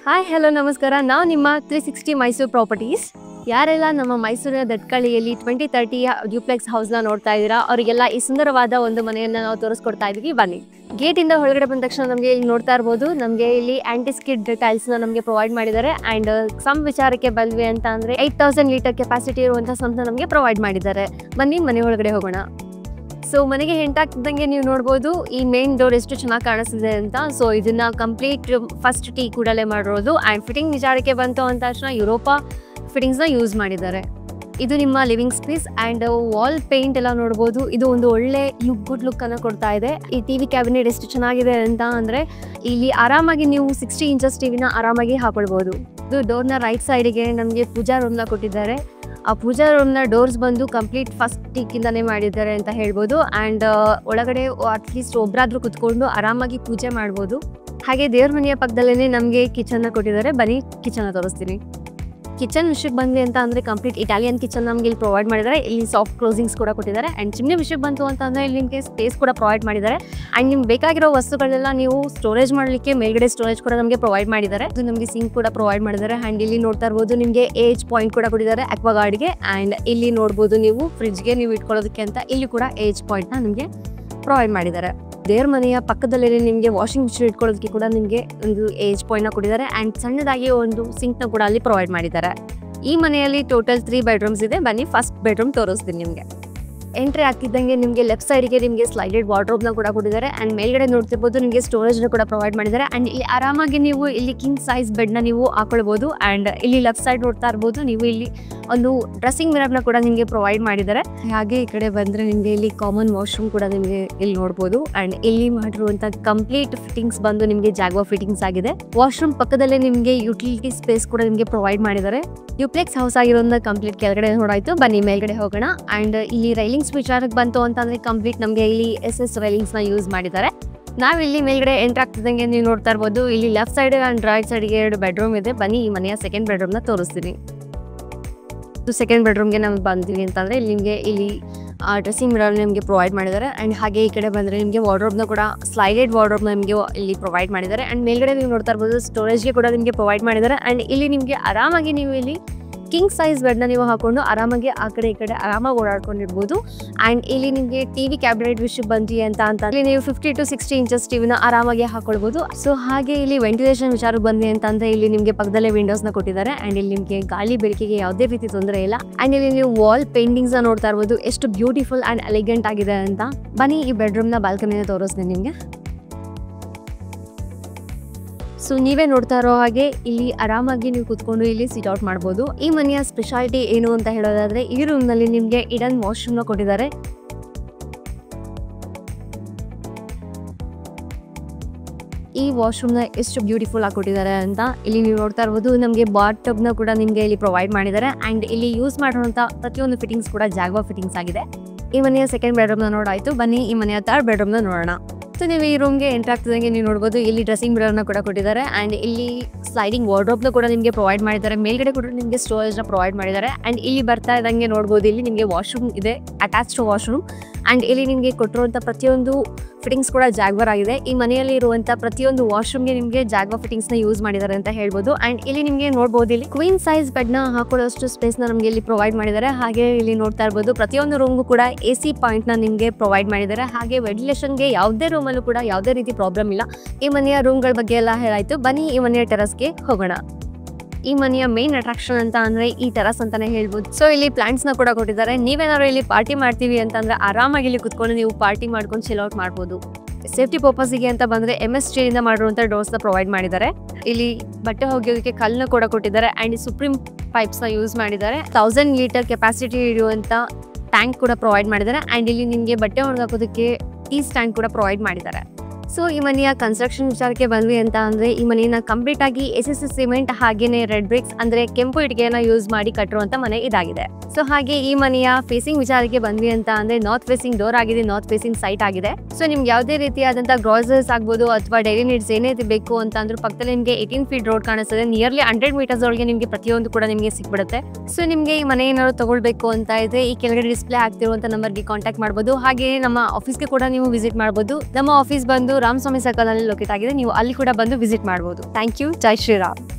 Hi hello ನಮಸ್ಕಾರ. ನಾವು ನಿಮ್ಮ 360 ಮೈಸೂರು ಪ್ರಾಪರ್ಟೀಸ್. ಯಾರೆಲ್ಲ ನಮ್ಮ ಮೈಸೂರಿನ ದಟ್ಕಳಿಯಲ್ಲಿ 2030 ಡ್ಯೂಪ್ಲೆಕ್ಸ್ ಹೌಸ್ನ ನೋಡ್ತಾ ಇದ್ದೀರಾ, ಅವರಿಗೆಲ್ಲ ಈ ಸುಂದರವಾದ ಒಂದು ಮನೆಯನ್ನು ನಾವು ತೋರಿಸ್ಕೊಡ್ತಾ ಇದ್ದೀವಿ. ಬನ್ನಿ. ಗೇಟಿಂದ ಹೊರಗಡೆ ಬಂದ ತಕ್ಷಣ ನಮಗೆ ಇಲ್ಲಿ ನೋಡ್ತಾ ಇರ್ಬೋದು, ನಮಗೆ ಇಲ್ಲಿ ಆಂಟಿಸ್ಕಿಡ್ ಟೈಲ್ಸ್ನ ನಮಗೆ ಪ್ರೊವೈಡ್ ಮಾಡಿದ್ದಾರೆ. ಆ್ಯಂಡ್ ಸಮ್ ವಿಚಾರಕ್ಕೆ ಬಂದ್ವಿ ಅಂತ ಅಂದರೆ 8000 ಲೀಟರ್ ಕೆಪಾಸಿಟಿ ಇರುವಂಥ ಸಮ್ನ ನಮಗೆ ಪ್ರೊವೈಡ್ ಮಾಡಿದ್ದಾರೆ. ಬನ್ನಿ ಮನೆ ಒಳಗಡೆ ಹೋಗೋಣ. ಸೊ ಮನೆಗೆ ಹೆಂಟಾಗ್ತಿದ್ದಂಗೆ ನೀವು ನೋಡ್ಬೋದು ಈ ಮೇನ್ ಡೋರ್ ಎಷ್ಟು ಚೆನ್ನಾಗಿ ಕಾಣಿಸ್ತಿದೆ ಅಂತ. ಸೊ ಇದನ್ನ ಕಂಪ್ಲೀಟ್ ಫಸ್ಟ್ ಟೀ ಕೂಡಲೇ ಮಾಡಿರೋದು. ಆ್ಯಂಡ್ ಫಿಟ್ಟಿಂಗ್ ವಿಚಾರಕ್ಕೆ ಬಂತು ಅಂತ ತಕ್ಷಣ ಯುರೋಪಾ ಫಿಟ್ಟಿಂಗ್ಸ್ನ ಯೂಸ್ ಮಾಡಿದ್ದಾರೆ. ಇದು ನಿಮ್ಮ living space. And wall paint ಎಲ್ಲ ನೋಡ್ಬೋದು. ಇದು ಒಂದು ಒಳ್ಳೆ ಗುಡ್ ಲುಕ್ ಅನ್ನು ಕೊಡ್ತಾ ಇದೆ. ಈ ಟಿವಿ ಕ್ಯಾಬಿನೆಟ್ ಎಷ್ಟು ಚೆನ್ನಾಗಿದೆ ಅಂತ ಅಂದರೆ ಇಲ್ಲಿ ಆರಾಮಾಗಿ ನೀವು 60 ಇಂಚಸ್ ಟಿವಿನ ಆರಾಮಾಗಿ ಹಾಕೊಳ್ಬೋದು. ಇದು ಡೋರ್ನ ರೈಟ್ ಸೈಡಿಗೆ ನಮಗೆ ಪೂಜಾ ರೂಮ್ನ ಕೊಟ್ಟಿದ್ದಾರೆ. ಆ ಪೂಜಾ ರೂಮ್ನ ಡೋರ್ಸ್ ಬಂದು ಕಂಪ್ಲೀಟ್ ಫಸ್ಟ್ ಟೀಕಿಂದಾನೇ ಮಾಡಿದ್ದಾರೆ ಅಂತ ಹೇಳ್ಬೋದು. ಆ್ಯಂಡ್ ಒಳಗಡೆ ಅಟ್ಲೀಸ್ಟ್ ಒಬ್ಬರಾದ್ರೂ ಕುತ್ಕೊಂಡು ಆರಾಮಾಗಿ ಪೂಜೆ ಮಾಡ್ಬೋದು. ಹಾಗೆ ದೇವ್ರ ಮನೆಯ ಪಕ್ಕದಲ್ಲೇ ನಮಗೆ ಕಿಚನ್ನ ಕೊಟ್ಟಿದ್ದಾರೆ. ಬನ್ನಿ ಕಿಚನ್ನ ತೋರಿಸ್ತೀನಿ. ಕಿಚನ್ ವಿಷಯಕ್ಕೆ ಬಂದ್ವಿ ಅಂತ ಅಂದರೆ ಕಂಪ್ಲೀಟ್ ಇಟಾಲಿಯನ್ ಕಿಚನ್ ನಮಗೆ ಇಲ್ಲಿ ಪ್ರೊವೈಡ್ ಮಾಡಿದ್ದಾರೆ. ಇಲ್ಲಿ ಸಾಫ್ಟ್ ಕ್ಲೋಸಿಂಗ್ಸ್ ಕೂಡ ಕೊಟ್ಟಿದ್ದಾರೆ. ಆ್ಯಂಡ್ ಚಿಮ್ನಿ ವಿಷಯಕ್ಕೆ ಬಂತು ಅಂತ ಅಂದರೆ ಇಲ್ಲಿ ನಿಮಗೆ ಸ್ಪೇಸ್ ಕೂಡ ಪ್ರೊವೈಡ್ ಮಾಡಿದ್ದಾರೆ. ಆ್ಯಂಡ್ ನಿಮ್ಗೆ ಬೇಕಾಗಿರೋ ವಸ್ತುಗಳನ್ನೆಲ್ಲ ನೀವು ಸ್ಟೋರೇಜ್ ಮಾಡಲಿಕ್ಕೆ ಮೇಲ್ಗಡೆ ಸ್ಟೋರೇಜ್ ಕೂಡ ನಮಗೆ ಪ್ರೊವೈಡ್ ಮಾಡಿದ್ದಾರೆ. ಇದು ನಮಗೆ ಸಿಂಕ್ ಕೂಡ ಪ್ರೊವೈಡ್ ಮಾಡಿದ್ದಾರೆ. ಆ್ಯಂಡ್ ಇಲ್ಲಿ ನೋಡ್ತಾ ಇರ್ಬೋದು ನಿಮಗೆ ಏಜ್ ಪಾಯಿಂಟ್ ಕೂಡ ಕೊಟ್ಟಿದ್ದಾರೆ ಅಕ್ವಾಗಾರ್ಡ್ಗೆ. ಆ್ಯಂಡ್ ಇಲ್ಲಿ ನೋಡ್ಬೋದು ನೀವು ಫ್ರಿಡ್ಜ್ಗೆ ನೀವು ಇಟ್ಕೊಳ್ಳೋದಕ್ಕೆ ಅಂತ ಇಲ್ಲಿ ಕೂಡ ಏಜ್ ಪಾಯಿಂಟ್ನ ನಿಮಗೆ ಪ್ರೊವೈಡ್ ಮಾಡಿದ್ದಾರೆ. ದೇವ್ರ ಮನೆಯ ಪಕ್ಕದಲ್ಲೇ ನಿಮಗೆ ವಾಷಿಂಗ್ ಮಿಷಿನ್ ಇಟ್ಕೊಳ್ಳೋದಕ್ಕೆ ಕೂಡ ನಿಮಗೆ ಒಂದು ಏಜ್ ಪಾಯಿಂಟ್ನ ಕೊಟ್ಟಿದ್ದಾರೆ. ಆ್ಯಂಡ್ ಸಣ್ಣದಾಗಿ ಒಂದು ಸಿಂಕ್ನ ಕೂಡ ಅಲ್ಲಿ ಪ್ರೊವೈಡ್ ಮಾಡಿದ್ದಾರೆ. ಈ ಮನೆಯಲ್ಲಿ ಟೋಟಲ್ 3 ಬೆಡ್ರೂಮ್ಸ್ ಇದೆ. ಬನ್ನಿ ಫಸ್ಟ್ ಬೆಡ್ರೂಮ್ ತೋರಿಸ್ತೀನಿ ನಿಮಗೆ. ಎಂಟ್ರಿ ಆಗ್ತಿದ್ದಂಗೆ ನಿಮಗೆ ಲೆಫ್ಟ್ ಸೈಡ್ಗೆ ನಿಮಗೆ ಸ್ಲೈಡೆಡ್ ವಾರ್ಡ್ರೋಬ್ನ ಕೂಡ ಕೊಟ್ಟಿದ್ದಾರೆ. ಆ್ಯಂಡ್ ಮೇಲ್ಗಡೆ ನೋಡ್ತಿರ್ಬೋದು ನಿಮಗೆ ಸ್ಟೋರೇಜ್ನ ಕೂಡ ಪ್ರೊವೈಡ್ ಮಾಡಿದ್ದಾರೆ. ಆ್ಯಂಡ್ ಇಲ್ಲಿ ಆರಾಮಾಗಿ ನೀವು ಇಲ್ಲಿ ಕಿಂಗ್ ಸೈಜ್ ಬೆಡ್ನ ನೀವು ಹಾಕೊಳ್ಬೋದು. ಆ್ಯಂಡ್ ಇಲ್ಲಿ ಲೆಫ್ಟ್ ಸೈಡ್ ನೋಡ್ತಾ ಇರ್ಬೋದು ನೀವು ಇಲ್ಲಿ ಒಂದು ಡ್ರೆಸ್ಸಿಂಗ್ ಮಿರರ್ನ ಕೂಡ ನಿಮಗೆ ಪ್ರೊವೈಡ್ ಮಾಡಿದ್ದಾರೆ. ಹಾಗೆ ಈ ಕಡೆ ಬಂದರೆ ನಿಮಗೆ ಇಲ್ಲಿ ಕಾಮನ್ ವಾಶ್ರೂಮ್ ಕೂಡ ನಿಮಗೆ ಇಲ್ಲಿ ನೋಡ್ಬೋದು. ಆ್ಯಂಡ್ ಇಲ್ಲಿ ಮಾಡಿರುವಂಥ ಕಂಪ್ಲೀಟ್ ಫಿಟ್ಟಿಂಗ್ಸ್ ಬಂದು ನಿಮಗೆ ಜಾಗ್ವಾ ಫಿಟ್ಟಿಂಗ್ಸ್ ಆಗಿದೆ. ವಾಶ್ರೂಮ್ ಪಕ್ಕದಲ್ಲೇ ನಿಮಗೆ ಯುಟಿಲಿಟಿ ಸ್ಪೇಸ್ ಕೂಡ ನಿಮಗೆ ಪ್ರೊವೈಡ್ ಮಾಡಿದ್ದಾರೆ. ಡ್ಯೂಪ್ಲೆಕ್ಸ್ ಹೌಸ್ ಆಗಿರೋದನ್ನ ಕಂಪ್ಲೀಟ್ ಕೆಳಗಡೆ ನೋಡಾಯ್ತು. ಬನ್ನಿ ಮೇಲ್ಗಡೆ ಹೋಗೋಣ. ಆ್ಯಂಡ್ ಇಲ್ಲಿ ರೈಲಿಂಗ್ಸ್ ವಿಚಾರಕ್ಕೆ ಬಂತು ಅಂತಂದರೆ ಕಂಪ್ಲೀಟ್ ನಮಗೆ ಇಲ್ಲಿ SS ರೈಲಿಂಗ್ಸ್ನ ಯೂಸ್ ಮಾಡಿದ್ದಾರೆ. ನಾವಿಲ್ಲಿ ಮೇಲ್ಗಡೆ ಎಂಟ್ರ್ ಆಗ್ತಿದ್ದಂಗೆ ನೀವು ನೋಡ್ತಾ ಇರ್ಬೋದು ಇಲ್ಲಿ ಲೆಫ್ಟ್ ಸೈಡ್ ಆ್ಯಂಡ್ ರೈಟ್ ಸೈಡ್ಗೆ 2 ಬೆಡ್ರೂಮ್ ಇದೆ. ಬನ್ನಿ ಈ ಮನೆಯ ಸೆಕೆಂಡ್ ಬೆಡ್ರೂಮ್ನ ತೋರಿಸ್ತೀನಿ. ಸೆಕೆಂಡ್ ಬೆಡ್ರೂಮ್ಗೆ ನಮ್ಗೆ ಬಂದ್ವಿ ಅಂತಂದರೆ ಇಲ್ಲಿ ನಿಮಗೆ ಇಲ್ಲಿ ಡ್ರೆಸ್ಸಿಂಗ್ ಮಿರರ್ ನಿಮಗೆ ಪ್ರೊವೈಡ್ ಮಾಡಿದ್ದಾರೆ. ಆ್ಯಂಡ್ ಹಾಗೆ ಈ ಕಡೆ ಬಂದರೆ ನಿಮಗೆ ವಾರ್ಡ್ರೋಬ್ನ ಕೂಡ ಸ್ಲೈಡೆಡ್ ವಾರ್ಡ್ರೋಬ್ನ ನಿಮಗೆ ಇಲ್ಲಿ ಪ್ರೊವೈಡ್ ಮಾಡಿದ್ದಾರೆ. ಆ್ಯಂಡ್ ಮೇಲ್ಗಡೆ ನೀವು ನೋಡ್ತಾ ಇರ್ಬೋದು ಸ್ಟೋರೇಜ್ಗೆ ಕೂಡ ನಿಮಗೆ ಪ್ರೊವೈಡ್ ಮಾಡಿದ್ದಾರೆ. ಆ್ಯಂಡ್ ಇಲ್ಲಿ ನಿಮಗೆ ಆರಾಮಾಗಿ ನೀವು ಇಲ್ಲಿ ಕಿಂಗ್ ಸೈಜ್ ಬೆಡ್ನ ನೀವು ಹಾಕೊಂಡು ಆರಾಮಾಗಿ ಆ ಕಡೆ ಈ ಕಡೆ ಆರಾಮಾಗಿ ಓಡಾಡ್ಕೊಂಡಿರ್ಬೋದು. ಆ್ಯಂಡ್ ಇಲ್ಲಿ ನಿಮಗೆ ಟಿವಿ ಕ್ಯಾಬಿನೆಟ್ ವಿಷಯಕ್ಕೆ ಬಂದ್ವಿ ಅಂತ ಇಲ್ಲಿ ನೀವು 50 to 60 ಇಂಚಸ್ ಟಿವಿನ ಆರಾಮಾಗಿ ಹಾಕೊಳ್ಬೋದು. ಸೊ ಹಾಗೆ ಇಲ್ಲಿ ವೆಂಟಿಲೇಷನ್ ವಿಚಾರಕ್ಕೆ ಬಂದ್ವಿ ಅಂತಂದರೆ ಇಲ್ಲಿ ನಿಮಗೆ ಪಕ್ಕದಲ್ಲೇ ವಿಂಡೋಸ್ನ ಕೊಟ್ಟಿದ್ದಾರೆ. ಆ್ಯಂಡ್ ಇಲ್ಲಿ ನಿಮಗೆ ಗಾಳಿ ಬೆಳಕಿಗೆ ಯಾವುದೇ ರೀತಿ ತೊಂದರೆ ಇಲ್ಲ. ಆ್ಯಂಡ್ ಇಲ್ಲಿ ನೀವು ವಾಲ್ ಪೇಂಟಿಂಗ್ಸ್ನ ನೋಡ್ತಾ ಇರ್ಬೋದು ಎಷ್ಟು ಬ್ಯೂಟಿಫುಲ್ ಆ್ಯಂಡ್ ಎಲಿಗೆಂಟ್ ಆಗಿದೆ ಅಂತ. ಬನ್ನಿ ಈ ಬೆಡ್ರೂಮ್ನ ಬಾಲ್ಕನಿನ ತೋರಿಸ್ತೀನಿ ನಿಮಗೆ. ಸೊ ನೀವೇ ನೋಡ್ತಾ ಇರೋ ಹಾಗೆ ಇಲ್ಲಿ ಆರಾಮಾಗಿ ನೀವು ಕುತ್ಕೊಂಡು ಇಲ್ಲಿ ಸಿಟ್ ಔಟ್ ಮಾಡ್ಬೋದು. ಈ ಮನೆಯ ಸ್ಪೆಷಾಲಿಟಿ ಏನು ಅಂತ ಹೇಳೋದಾದ್ರೆ ಈ ರೂಮ್ನಲ್ಲಿ ನಿಮಗೆ ಇಡನ್ ವಾಶ್ರೂಮ್ನ ಕೊಟ್ಟಿದ್ದಾರೆ. ಈ ವಾಶ್ರೂಮ್ನ ಎಷ್ಟು ಬ್ಯೂಟಿಫುಲ್ ಆಗಿ ಕೊಟ್ಟಿದ್ದಾರೆ ಅಂತ ಇಲ್ಲಿ ನೀವು ನೋಡ್ತಾ ಇರ್ಬೋದು. ನಮಗೆ ಬಾತ್ ಟಬ್ನ ಕೂಡ ನಿಮಗೆ ಇಲ್ಲಿ ಪ್ರೊವೈಡ್ ಮಾಡಿದ್ದಾರೆ. ಆ್ಯಂಡ್ ಇಲ್ಲಿ ಯೂಸ್ ಮಾಡಿರುವಂಥ ಪ್ರತಿಯೊಂದು ಫಿಟ್ಟಿಂಗ್ಸ್ ಕೂಡ ಜಾಗ್ವಾ ಫಿಟ್ಟಿಂಗ್ಸ್ ಆಗಿದೆ. ಈ ಮನೆಯ ಸೆಕೆಂಡ್ ಬೆಡ್ರೂಮ್ನ ನೋಡಾಯ್ತು. ಬನ್ನಿ ಈ ಮನೆಯ ಥರ್ಡ್ ಬೆಡ್ರೂಮ್ನ ನೋಡೋಣ. ಸೊ ನೀವು ಈ ರೂಮ್ಗೆ ಎಂಟ್ರ್ ಆಗ್ತಿದ್ದಂಗೆ ನೀವು ನೋಡ್ಬೋದು ಇಲ್ಲಿ ಡ್ರೆಸ್ಸಿಂಗ್ ಮಿರರ್ನ ಕೂಡ ಕೊಟ್ಟಿದ್ದಾರೆ. ಆ್ಯಂಡ್ ಇಲ್ಲಿ ಸ್ಲೈಡಿಂಗ್ ವಾರ್ಡ್ರೋಬ್ನ ಕೂಡ ನಿಮಗೆ ಪ್ರೊವೈಡ್ ಮಾಡಿದ್ದಾರೆ. ಮೇಲ್ಗಡೆ ಕೂಡ ನಿಮಗೆ ಸ್ಟೋರೇಜ್ನ ಪ್ರೊವೈಡ್ ಮಾಡಿದ್ದಾರೆ. ಆ್ಯಂಡ್ ಇಲ್ಲಿ ಬರ್ತಾ ಇದ್ದಂಗೆ ನೋಡ್ಬೋದು ಇಲ್ಲಿ ನಿಮಗೆ ವಾಶ್ರೂಮ್ ಇದೆ, ಅಟ್ಯಾಚ್ಡ್ ವಾಶ್ರೂಮ್. ಆ್ಯಂಡ್ ಇಲ್ಲಿ ನಿಮಗೆ ಕೊಟ್ಟಿರುವಂಥ ಪ್ರತಿಯೊಂದು ಫಿಟ್ಟಿಂಗ್ಸ್ ಕೂಡ ಜಾಗ್ವಾರ್ ಆಗಿದೆ. ಈ ಮನೆಯಲ್ಲಿ ಇರುವಂಥ ಪ್ರತಿಯೊಂದು ವಾಶ್ರೂಮ್ಗೆ ನಿಮಗೆ ಜಾಗ್ವಾ ಫಿಟ್ಟಿಂಗ್ಸ್ನ ಯೂಸ್ ಮಾಡಿದ್ದಾರೆ ಅಂತ ಹೇಳ್ಬೋದು. ಆ್ಯಂಡ್ ಇಲ್ಲಿ ನಿಮಗೆ ನೋಡ್ಬೋದು ಇಲ್ಲಿ ಕ್ವೀನ್ ಸೈಜ್ ಬೆಡ್ನ ಹಾಕೊಳ್ಳೋಷ್ಟು ಸ್ಪೇಸ್ನ ನಮಗೆ ಇಲ್ಲಿ ಪ್ರೊವೈಡ್ ಮಾಡಿದ್ದಾರೆ. ಹಾಗೆ ಇಲ್ಲಿ ನೋಡ್ತಾ ಇರ್ಬೋದು ಪ್ರತಿಯೊಂದು ರೂಮ್ಗೂ ಕೂಡ AC ಪಾಯಿಂಟ್ನ ನಿಮಗೆ ಪ್ರೊವೈಡ್ ಮಾಡಿದ್ದಾರೆ. ಹಾಗೆ ವೆಂಟಿಲೇಷನ್ಗೆ ಯಾವುದೇ ರೂಮಲ್ಲೂ ಕೂಡ ಯಾವುದೇ ರೀತಿ ಪ್ರಾಬ್ಲಮ್ ಇಲ್ಲ. ಈ ಮನೆಯ ರೂಮ್ಗಳ ಬಗ್ಗೆ ಎಲ್ಲ ಹೇಳಾಯ್ತು. ಬನ್ನಿ ಈ ಮನೆಯ ಟೆರಸ್ಗೆ ಹೋಗೋಣ. ಈ ಮನೆಯ ಮೇನ್ ಅಟ್ರಾಕ್ಷನ್ ಅಂತ ಅಂದರೆ ಈ ಟೆರಸ್ ಅಂತಾನೆ ಹೇಳ್ಬೋದು. ಸೊ ಇಲ್ಲಿ ಪ್ಲಾಂಟ್ಸ್ನ ಕೂಡ ಕೊಟ್ಟಿದ್ದಾರೆ. ನೀವೇನಾದ್ರು ಇಲ್ಲಿ ಪಾರ್ಟಿ ಮಾಡ್ತೀವಿ ಅಂತಂದರೆ ಆರಾಮಾಗಿ ಇಲ್ಲಿ ಕುತ್ಕೊಂಡು ನೀವು ಪಾರ್ಟಿ ಮಾಡ್ಕೊಂಡು ಚಿಲ್ ಔಟ್ ಮಾಡ್ಬೋದು. ಸೇಫ್ಟಿ ಪರ್ಪಸ್ಗೆ ಅಂತ ಬಂದರೆ MS ಸ್ಟೀಲಿಂದ ಮಾಡಿರುವಂಥ ಡೋರ್ಸ್ನ ಪ್ರೊವೈಡ್ ಮಾಡಿದ್ದಾರೆ. ಇಲ್ಲಿ ಬಟ್ಟೆ ಒಗೆಯೋದಕ್ಕೆ ಕಲ್ಲನ್ನ ಕೂಡ ಕೊಟ್ಟಿದ್ದಾರೆ. ಆ್ಯಂಡ್ ಸುಪ್ರೀಂ ಪೈಪ್ಸ್ನ ಯೂಸ್ ಮಾಡಿದ್ದಾರೆ. 1000 ಲೀಟರ್ ಕೆಪಾಸಿಟಿ ಇರುವಂಥ ಟ್ಯಾಂಕ್ ಕೂಡ ಪ್ರೊವೈಡ್ ಮಾಡಿದ್ದಾರೆ. ಆ್ಯಂಡ್ ಇಲ್ಲಿ ನಿಮಗೆ ಬಟ್ಟೆ ಒಣಗಾಕೋದಕ್ಕೆ ಟೀ ಸ್ಟ್ಯಾಂಡ್ ಕೂಡ ಪ್ರೊವೈಡ್ ಮಾಡಿದ್ದಾರೆ. ಸೊ ಈ ಮನೆಯ ಕನ್ಸ್ಟ್ರಕ್ಷನ್ ವಿಚಾರಕ್ಕೆ ಬಂದ್ವಿ ಅಂತ ಅಂದ್ರೆ ಈ ಮನೆಯನ್ನ ಕಂಪ್ಲೀಟ್ ಆಗಿ SSC ಸಿಮೆಂಟ್ ಹಾಗೇನೆ ರೆಡ್ ಬ್ರಿಕ್ಸ್ ಅಂದ್ರೆ ಕೆಂಪು ಇಟ್ಟಿಗೆಯನ್ನ ಯೂಸ್ ಮಾಡಿ ಕಟ್ಟಿರುವಂತ ಮನೆ ಇದಾಗಿದೆ. ಸೊ ಹಾಗೆ ಈ ಮನೆಯ ಫೇಸಿಂಗ್ ವಿಚಾರಕ್ಕೆ ಬಂದ್ವಿ ಅಂತ ಅಂದ್ರೆ ನಾರ್ತ್ ಫೇಸಿಂಗ್ ಡೋರ್ ಆಗಿದೆ, ನಾರ್ತ್ ಫೇಸಿಂಗ್ ಸೈಟ್ ಆಗಿದೆ. ಸೊ ನಿಮ್ಗೆ ಯಾವುದೇ ರೀತಿಯಾದಂತಹ ಗ್ರಾಸರೀಸ್ ಆಗ್ಬೋದು ಅಥವಾ ಡೈಲಿ ನೀಡ್ಸ್ ಏನೇ ಬೇಕು ಅಂತ ಅಂದ್ರೆ ಪಕ್ಕದಲ್ಲಿ ನಿಮಗೆ 18 ಫೀಟ್ ರೋಡ್ ಕಾಣಿಸ್ತದೆ. ನಿಯರ್ಲಿ 100 ಮೀಟರ್ಸ್ ಒಳಗೆ ನಿಮಗೆ ಪ್ರತಿಯೊಂದು ಕೂಡ ನಿಮಗೆ ಸಿಕ್ಬಿಡುತ್ತೆ. ಸೊ ನಿಮಗೆ ಈ ಮನೆ ಏನಾದ್ರು ತಗೊಳ್ಬೇಕು ಅಂತ ಇದ್ರೆ ಈ ಕೆಳಗಡೆ ಡಿಸ್ಪ್ಲೇ ಆಗ್ತಿರುವಂತ ನಂಬರ್ಗೆ ಕಾಂಟ್ಯಾಕ್ಟ್ ಮಾಡಬಹುದು. ಹಾಗೆ ನಮ್ಮ ಆಫೀಸ್ಗೆ ಕೂಡ ನೀವು ವಿಸಿಟ್ ಮಾಡಬಹುದು. ನಮ್ಮ ಆಫೀಸ್ ಬಂದು ರಾಮಸ್ವಾಮಿ ಸರ್ಕಲ್ ಅಲ್ಲಿ ಲೊಕೇಟ್ ಆಗಿದೆ. ನೀವು ಅಲ್ಲಿ ಕೂಡ ಬಂದು ವಿಸಿಟ್ ಮಾಡಬಹುದು. Thank you. ಜೈ ಶ್ರೀರಾಮ್.